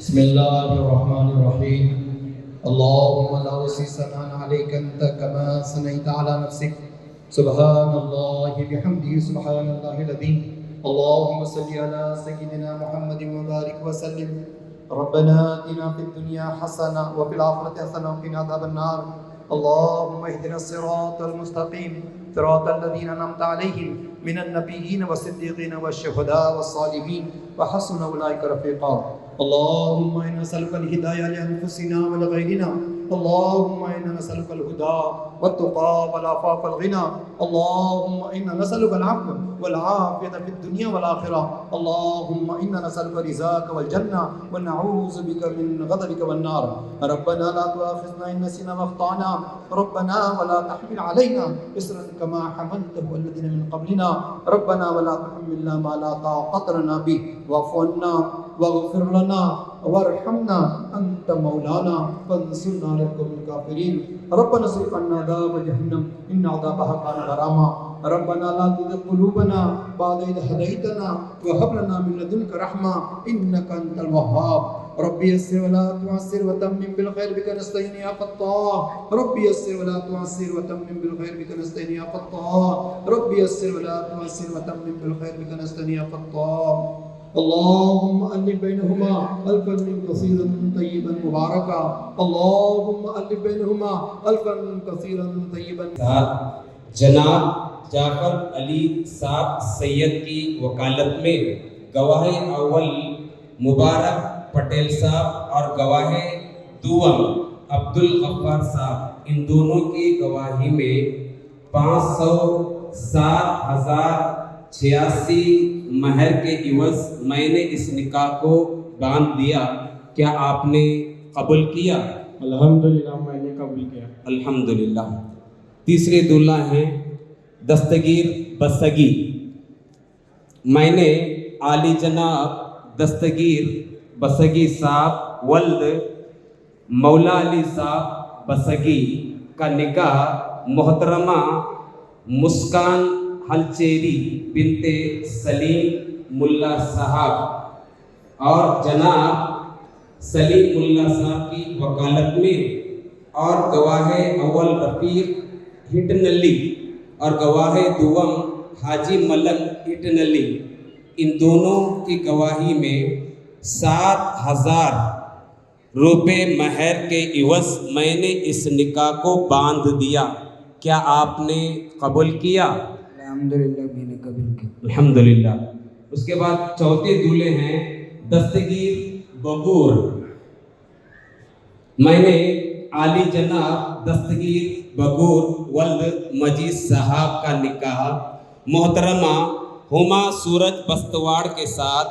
بسم الله الرحمن الرحيم. اللهم لا أحصي ثناء عليك أنت كما ثنيت على نفسك. سبحان الله بحمده سبحان الله العظيم. اللهم صل على سيدنا محمد وبارك وسلم. ربنا آتنا في الدنيا حسنة وفي الآخرة حسنة وقنا عذاب النار. اللهم اهدنا الصراط المستقيم صراط الذين أنعمت عليهم من النبيين والصديقين والشهداء والصالحين وحسن أولئك رفيقا. اللهم إنا نسألك الهداية لأنفسنا ولغيرنا. اللهم إنا نسألك الهدى والتقى والعفاف والغنى. اللهم إنا نسألك العفو والعافية في الدنيا والآخرة. اللهم إنا نسألك رضاك والجنة ونعوذ بك من غضبك والنار. ربنا لا تؤاخذنا إن نسينا وأخطأنا. ربنا ولا تحمل علينا إصرا كما حملته الذين من قبلنا. ربنا ولا تحملنا ما لا طاقة لنا به واعف عنا واغفر لنا وارحمنا أنت مولانا فانصرنا على القوم الكافرين. ربنا اصرف عنا عذاب جهنم إن عذابها كان غراما. ربنا لا تزغ قلوبنا بعد إذ هديتنا وهب لنا من لدنك رحمة إنك أنت الوهاب. ربي يسر ولا تعسر وتمم بالخير بك نستعين يا فتاح. ربي يسر ولا تعسر وتمم بالخير بك نستعين يا فتاح. ربي يسر ولا تعسر وتمم بالخير بك نستعين يا فتاح. اللهم ألف بينهما ألفا كثيرا طيبا مباركا. اللهم ألف بينهما ألفا كثيرا طيبا. جناب جعفر علی صاحب سید کی وکالت میں گواہ اول مبارک پٹیل صاحب اور گواہ دوم عبدالغفار صاحب، ان دونوں کی گواہی میں 507,086 مہر کے عوض میں نے اس نکاح کو باندھ دیا. کیا آپ نے قبول کیا؟ الحمدللہ میں نے قبول کیا. الحمدللہ. تیسرے دولہا ہیں دستگیر بسگی. میں نے عالی جناب دستگیر بسگی صاحب ولد مولا علی صاحب بسگی کا نکاح محترمہ مسکان ہلچیری بنت سلیم ملا صاحب اور جناب سلیم ملا صاحب کی وکالت میں اور گواہ اول رفیق ہٹنلی اور گواہ دوم حاجی ملک ہٹنلی، ان دونوں کی گواہی میں 7,000 روپے مہر کے عوض میں نے اس نکاح کو باندھ دیا. کیا آپ نے قبول کیا؟ الحمدللہ میں نے قبول کیا. الحمدللہ. اس کے بعد چوتھے دولہے ہیں دستگیر بگور. میں نے عالی جناب دستگیر بگور ولد مجید صاحب کا نکاح محترمہ ہما سورج بستواڑ کے ساتھ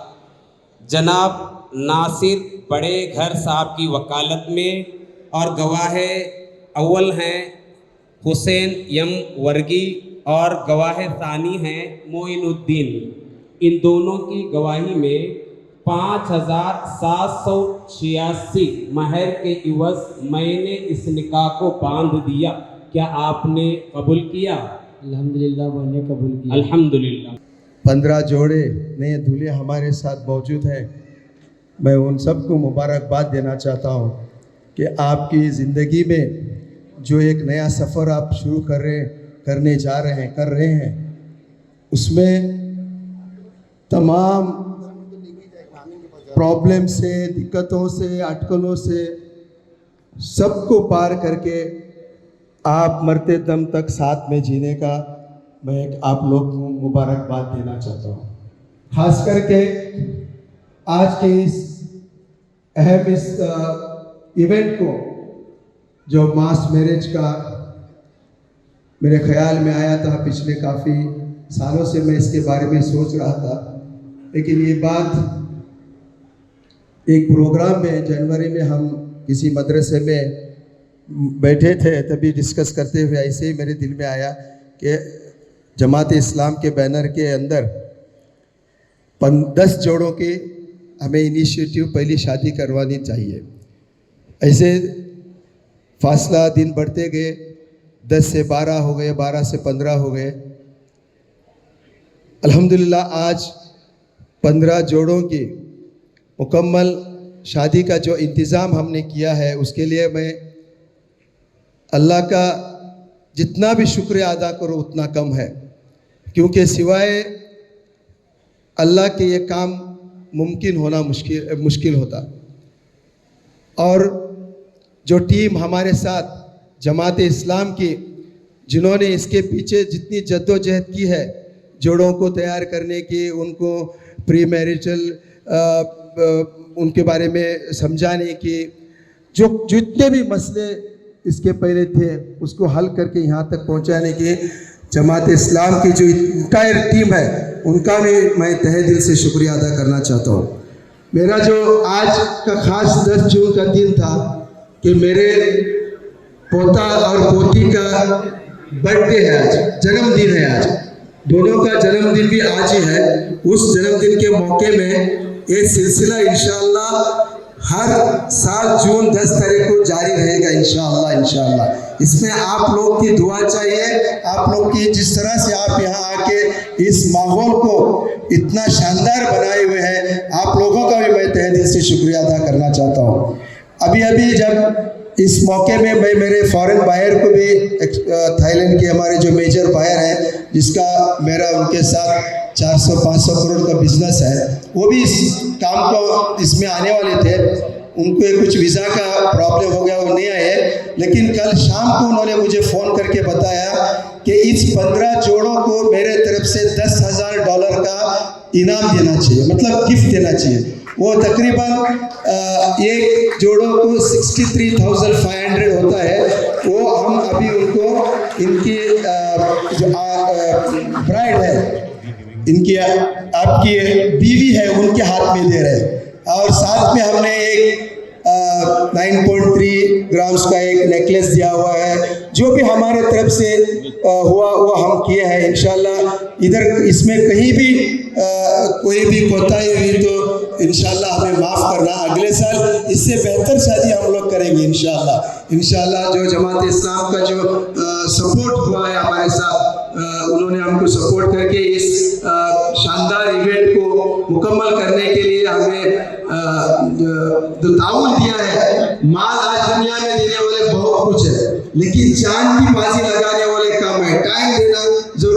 جناب ناصر بڑے گھر صاحب کی وکالت میں اور گواہ اول ہیں حسین یم ورگی اور گواہ ثانی ہیں معین الدین، ان دونوں کی گواہی میں 5,786 مہر کے عوض میں نے اس نکاح کو باندھ دیا. کیا آپ نے قبول کیا؟ الحمدللہ میں نے قبول کیا. الحمدللہ. 15 جوڑے نئے دولہے ہمارے ساتھ موجود ہیں. میں ان سب کو مبارکباد دینا چاہتا ہوں کہ آپ کی زندگی میں جو ایک نیا سفر آپ شروع کر رہے ہیں اس میں تمام پرابلم سے، دقتوں سے، اٹکلوں سے سب کو پار کر کے آپ مرتے دم تک ساتھ میں جینے کا میں آپ لوگ کو مبارکباد دینا چاہتا ہوں. خاص کر کے آج کے اس اہم ایونٹ کو جو ماس میرج کا میرے خیال میں آیا تھا، پچھلے کافی سالوں سے میں اس کے بارے میں سوچ رہا تھا، لیکن یہ بات ایک پروگرام میں جنوری میں ہم کسی مدرسے میں بیٹھے تھے، تبھی ڈسکس کرتے ہوئے ایسے ہی میرے دل میں آیا کہ جماعت اسلام کے بینر کے اندر 10 جوڑوں کے ہمیں انیشیٹو پہلی شادی کروانی چاہیے. ایسے فاصلہ دن بڑھتے گئے، 10 سے 12 ہو گئے، 12 سے 15 ہو گئے. الحمدللہ آج 15 جوڑوں کی مکمل شادی کا جو انتظام ہم نے کیا ہے اس کے لیے میں اللہ کا جتنا بھی شکریہ ادا کروں اتنا کم ہے، کیونکہ سوائے اللہ کے یہ کام ممکن ہونا مشکل ہوتا۔ اور جو ٹیم ہمارے ساتھ جماعت اسلام کی، جنہوں نے اس کے پیچھے جتنی جد و جہد کی ہے، جوڑوں کو تیار کرنے کی، ان کو پری میرٹل ان کے بارے میں سمجھانے کی، جو جتنے بھی مسئلے اس کے پہلے تھے اس کو حل کر کے یہاں تک پہنچانے کی جماعت اسلام کی جو انٹائر ٹیم ہے ان کا بھی میں تہہ دل سے شکریہ ادا کرنا چاہتا ہوں۔ میرا جو آج کا خاص 10 جون کا دن تھا کہ میرے پوتا اور پوتی کا برتھ ڈے ہے، آج جنم دن ہے، آج دونوں کا جنم دن بھی آج ہی ہے۔ اس جنم دن کے موقع میں یہ سلسلہ انشاءاللہ ہر سال جون 10 تاریخ کو جاری رہے گا انشاءاللہ۔ اس میں آپ لوگ کی دعا چاہیے، آپ لوگ کی جس طرح سے آپ یہاں آ کے اس ماحول کو اتنا شاندار بنائے ہوئے ہیں، آپ لوگوں کا بھی میں تہہ دل سے شکریہ ادا کرنا چاہتا ہوں۔ ابھی جب اس موقع میں میرے فارن بائر کو بھی تھائی لینڈ کے ہمارے جو میجر بائر ہیں جس کا میرا ان کے ساتھ 400-500 کروڑ کا بزنس ہے، وہ بھی اس کام کو اس میں آنے والے تھے۔ ان کو کچھ ویزا کا پرابلم ہو گیا، وہ نہیں آئے، لیکن کل شام کو انہوں نے مجھے فون کر کے بتایا کہ اس 15 جوڑوں کو میرے طرف سے $10,000 کا انعام دینا چاہیے، مطلب گفٹ دینا چاہیے۔ وہ تقریباً ایک جوڑوں کو 63,500 ہوتا ہے، وہ ہم ابھی ان کو ان کی جو برائڈ ہے، ان کی آپ کی بیوی ہے، ان کے ہاتھ میں دے رہے ہیں۔ اور ساتھ میں ہم نے ایک 9.3 گرامز کا ایک نیکلیس دیا ہوا ہے، جو بھی ہمارے طرف سے ہوا وہ ہم کیے ہیں انشاءاللہ۔ ادھر اس میں کہیں بھی کوئی بھی کوتاہی ہوئی تو انشاءاللہ ہمیں معاف کرنا، اگلے سال اس سے بہتر شادی ہم لوگ کریں گے انشاءاللہ۔ جو جماعت اسلام کا جو سپورٹ ہوا ہے ہمارے ساتھ، انہوں نے ہم کو سپورٹ کر کے اس شاندار ایونٹ کو مکمل کرنے کے لیے ہمیں جو تعاون دیا ہے۔ مال آج دنیا میں دینے والے بہت کچھ ہے، لیکن جان کی بازی لگانے والے کم ہے۔ ٹائم دینا جو